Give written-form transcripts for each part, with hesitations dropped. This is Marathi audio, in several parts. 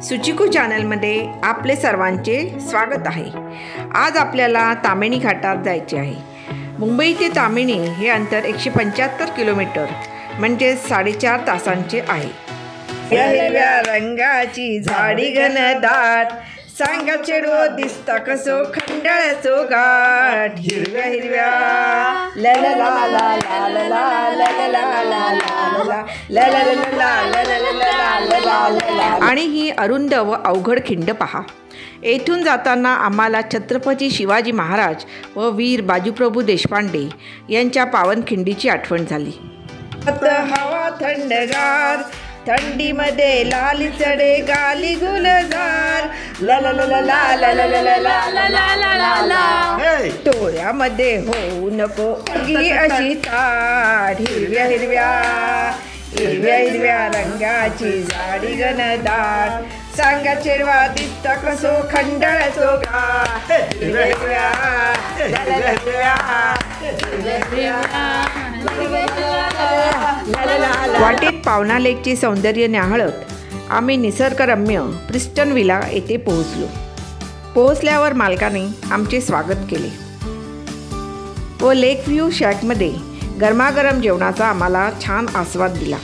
सुचिकू चॅनलमध्ये आपले सर्वांचे स्वागत आहे। आज आपल्याला ताम्हिणी घाटात जायचे आहे। मुंबई ते ताम्हिणी हे अंतर 175 किलोमीटर म्हणजे 4.5 तासांचे आहे। हिरव्या रंगाची झाडी घनदाट, सांगा चेडो दिसता कसो खंडाळ्याचो घाट। हिरव्या हिरव्या ला ला ला ला ला ला ला ला ला ला ला। आणि ही अरुंद व अवघड खिंड पहा। येथून जाताना आम्हाला छत्रपती शिवाजी महाराज व वीर बाजीप्रभू देशपांडे यांच्या पावनखिंडीची आठवण झाली। हवा थंडगार, थंडीमध्ये लाली चढे गाली गुलजार, ला ला ला ला ला ला ला ला ला ला ला ला। डोळ्यामध्ये होऊ नको गी अशी ताट, हिरव्या हिरव्या हिरव्या हिरव्या रंगाची झाडी घनदाट, सांगा चेडवा दिसता कसो खंडाळ्याचो घाट। हिरव्या हिरव्या वाटेत पावना लेकचे सौंदर्य न्याहाळत आम्ही निसर्गरम्य प्रिस्टन विला येथे पोहोचलो। पोहोचल्यावर मालकाने आमचे स्वागत केले व लेक व्ह्यू शॅकमध्ये गरमागरम जेवणाचा आम्हाला छान आस्वाद दिला।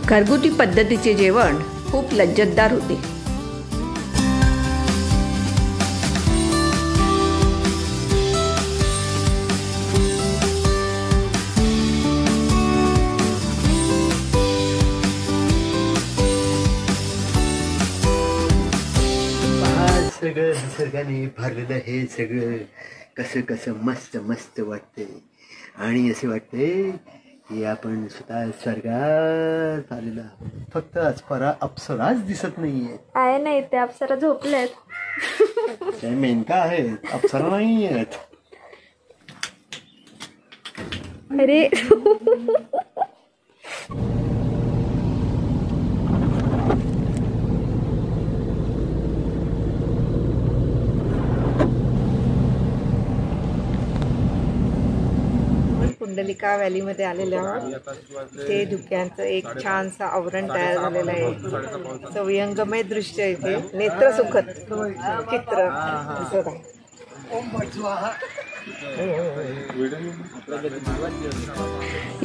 घरगुती पद्धतीचे जेवण खूप लज्जतदार होते। सगळं निसर्गाने भरलेलं हे सगळं कसं कसं मस्त मस्त वाटते आणि असे वाटते की आपण स्वतः स्वर्गात आलेला। फक्त अप्सराच दिसत नाहीये आहे नाही, ते अप्सरा झोपलेत। ते मेनका आहेत, अप्सरा नाही आहेत। अरे कुंडलिका व्हॅलीमध्ये आलेल्या ते धुक्यांचं एक छानसं आवरण तयार झालेलं आहे। सविहंगमय दृश्य इथे नेत्रसुखद चित्र दिसत आहे।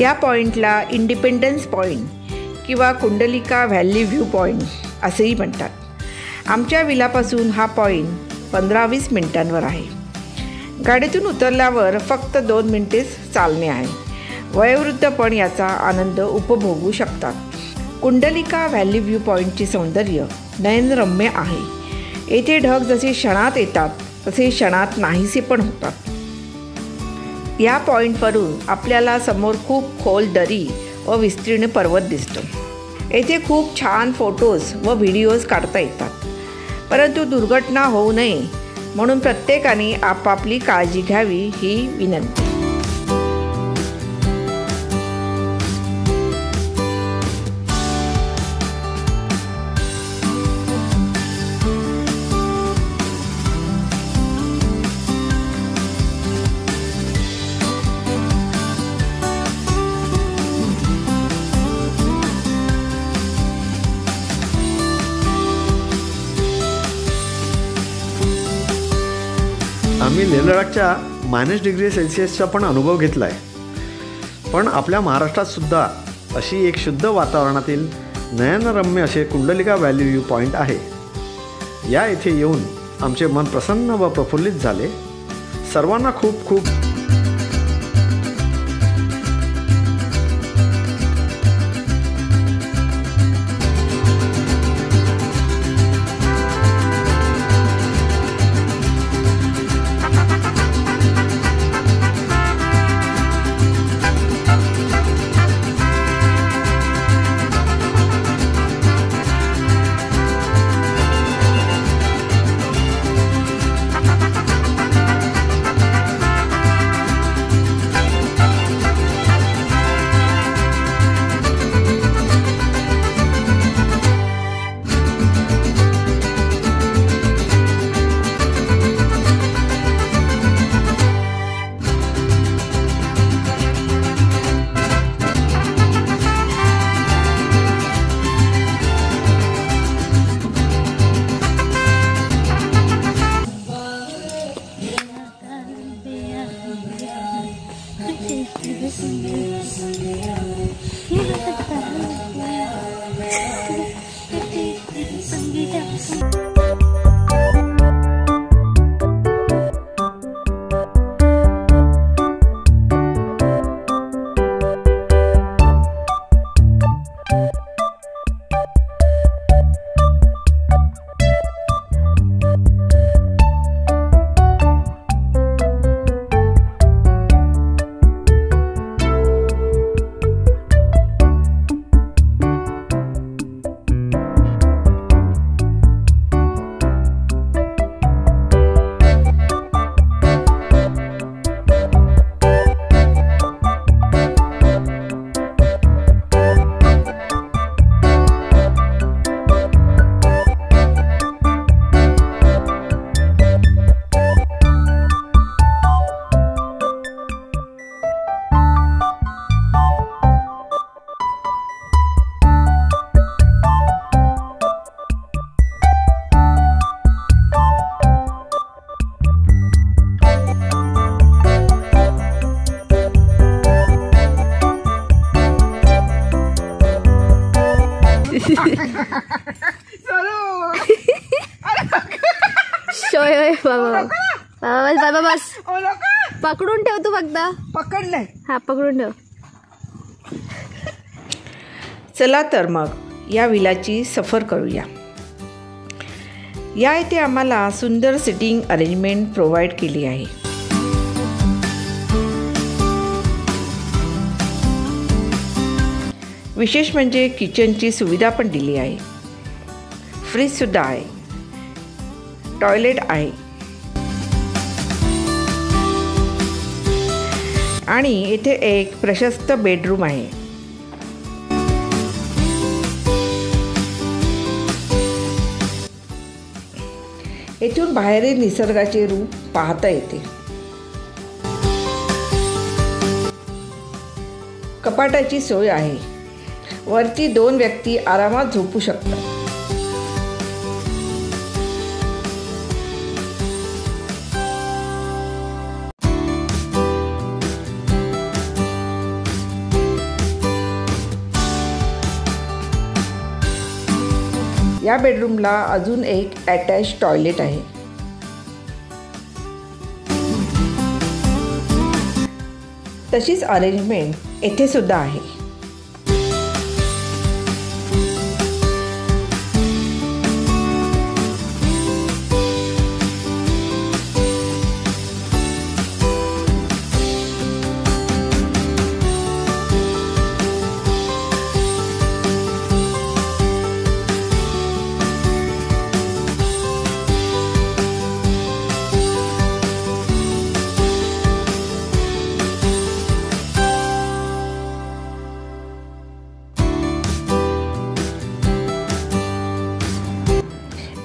या पॉइंटला इंडिपेंडन्स पॉइंट किंवा कुंडलिका व्हॅली व्ह्यू पॉइंट असेही म्हणतात। आमच्या विलापासून हा पॉइंट 15-20 मिनिटांवर आहे। गाडीतून उतरल्यावर फक्त 2 मिनिटेच चालणे आहे। वयोवृद्ध पण याचा आनंद उपभोगू शकतात। कुंडलिका व्हॅली व्ह्यू पॉईंटचे सौंदर्य नयनरम्य आहे। येथे ढग जसे क्षणात येतात तसे क्षणात नाहीसे पण होतात। या पॉईंटवरून आपल्याला समोर खूप खोल दरी व विस्तीर्ण पर्वत दिसतो। येथे खूप छान फोटोज व व्हिडिओज काढता येतात, परंतु दुर्घटना होऊ नये म्हणून प्रत्येकाने आपापली काळजी घ्यावी ही विनंती। आम्ही लेह लडाखच्या -डिग्री सेल्सिअसचा पण अनुभव घेतला आहे, पण आपल्या महाराष्ट्रात सुद्धा अशी एक शुद्ध वातावरणातील नयनरम्य असे कुंडलिका व्हॅली व्ह्यू पॉईंट आहे। या येथे येऊन आमचे मन प्रसन्न व प्रफुल्लित झाले। सर्वांना खूप खूप ओय ओय बाबा बाबा बाबा बस पकडून ठेव तू फक्त. पकडलंय. हा पकडून ठेव. चला तर मग या विलाची सफर करूया. या इथे आम्हाला सुंदर सिटिंग अरेंजमेंट प्रोव्हाइड केली आहे. विशेष म्हणजे किचनची सुविधा पण दिली आहे. फ्रीजसुद्धा आहे. टॉयलेट आहे. आणि इथे एक प्रशस्त बेडरूम आहे. येथून बाहेरील निसर्गाचे रूप पाहता येते. कपाटाची सोय आहे. वरती 2 व्यक्ती आरामात झोपू शकतात. या बेडरूमला अजून एक अटॅच टॉयलेट आहे. तशीच अरेंजमेंट येथे सुद्धा आहे.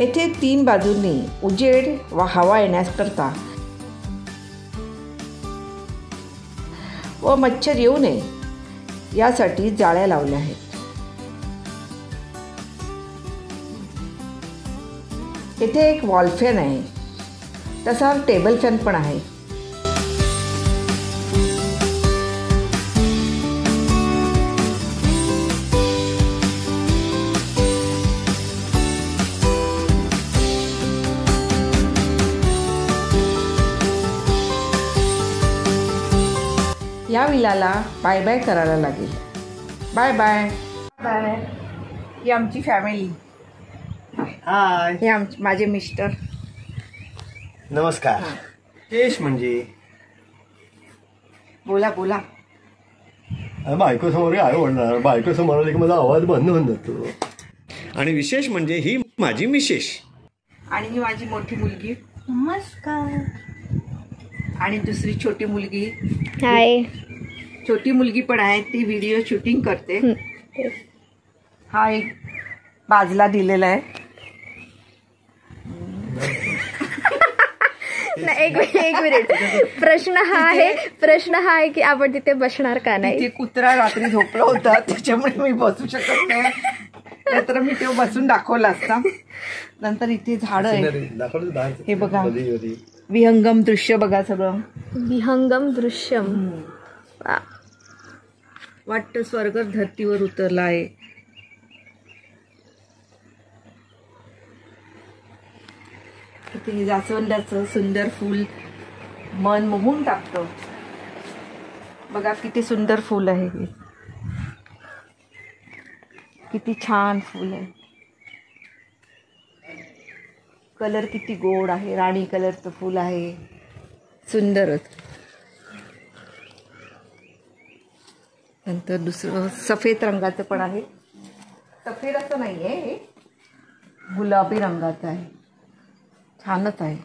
येथे 3 बाजूंनी उजेड व हवा येण्याकरता व मच्छर येऊ नये यासाठी जाळ्या लावल्या आहेत. येथे एक वॉल फॅन आहे. तसा टेबल फॅन पण आहे. या विलाला बाय बाय करायला लागेल. Bye bye bye. ही आमची फॅमिली. हाय. हे माझे मिस्टर. नमस्कार. केश म्हणजे बोला बोला. बायको समोर काय म्हणणार. बायको समोर आली की माझा आवाज बंद होऊन जातो. आणि विशेष म्हणजे ही माझी मिसेस. आणि ही माझी मोठी मुलगी. नमस्कार. आणि दुसरी छोटी मुलगी. हाय. छोटी मुलगी पण आहे. ती व्हिडिओ शूटिंग करते. हा एक बाजला दिलेला आहे. एक मिनिट. प्रश्न हा आहे की आपण तिथे बसणार का नाही. तिथे कुत्रा रात्री झोपला होता त्याच्यामुळे मी बसू शकत नाही. नाहीतर मी ते बसून दाखवला असता. नंतर इथे झाड आहे. हे बघा विहंगम दृश्य बघा सगळं. विहंगम दृश्यम. वाटतं स्वर्ग धरतीवर उतरला आहे. इथे जास्वंदाचं सुंदर फूल मन मोहून टाकतं. बघा किती सुंदर फूल आहे हे. किती छान फूल आहे. कलर किती गोड आहे. राणी कलरचं फूल आहे. सुंदरच. नंतर दुसरं सफेद रंगाचं पण आहे. सफेद असं नाही आहे. हे गुलाबी रंगाचं आहे. छानच आहे.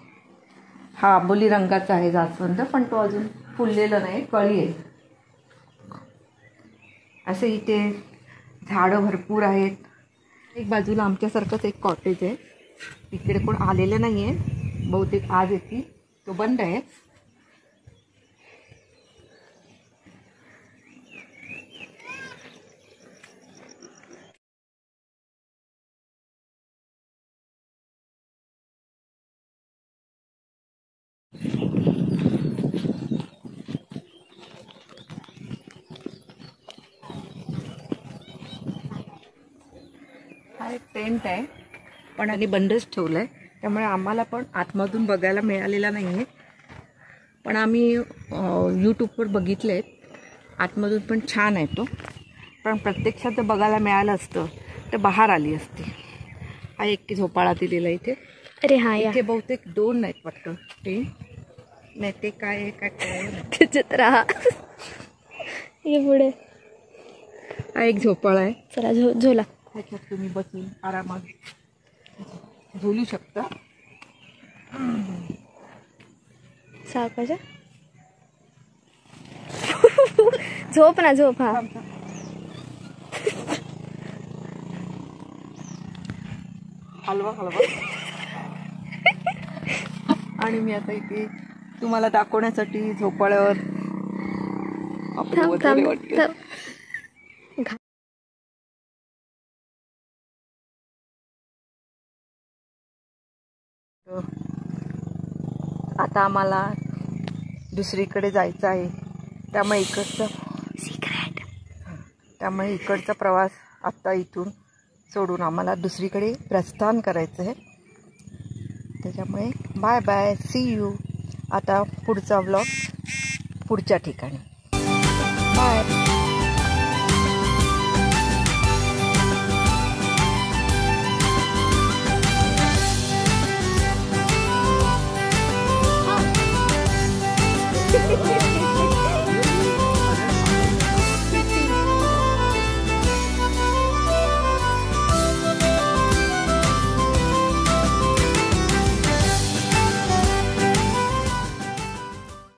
हा आबोली रंगाचा आहे जास्वंद. पण तो अजून फुललेला नाही. कळी आहे. असे इथे झाडं भरपूर आहेत. एक बाजूला आमच्यासारखंच एक कॉटेज आहे. इकडे कोण आलेलं नाही आहे. बहुतेक आज येतील. तो बंद आहे. हा एक टेंट आहे पण आणि बंदच ठेवलं आहे. त्यामुळे आम्हाला पण आतमधून बघायला मिळालेला नाही आहे, पण आम्ही यूट्यूबवर बघितले आहेत, आतमधून पण छान आहे तो. पण प्रत्यक्षात जर बघायला मिळालं असतं तर बाहेर आली असती. हा एक झोपाळा दिलेला इथे. अरे हा या इथे बहुतेक 2 नाहीत वाटतं ते, नाही ते काय काय काय त्याच्यात राहा. ये पुढे हा एक झोपाळा आहे. चला झोला. ह्याच्यात तुम्ही बसून आरामात झोलू शकता. सावकाश झोप ना, झोप. हा हलवा हलवा. आणि मी आता इथे तुम्हाला दाखवण्यासाठी झोपाळ्यावर आपले थांब वजोरे थांब वाटले. थांब. आता आम्हाला दुसरीकडे जायचं आहे, त्यामुळे इकडचा प्रवास आत्ता इथून सोडून आम्हाला दुसरीकडे प्रस्थान करायचं आहे. त्याच्यामुळे बाय बाय, सी यू. आता पुढचा व्लॉग पुढच्या ठिकाणी.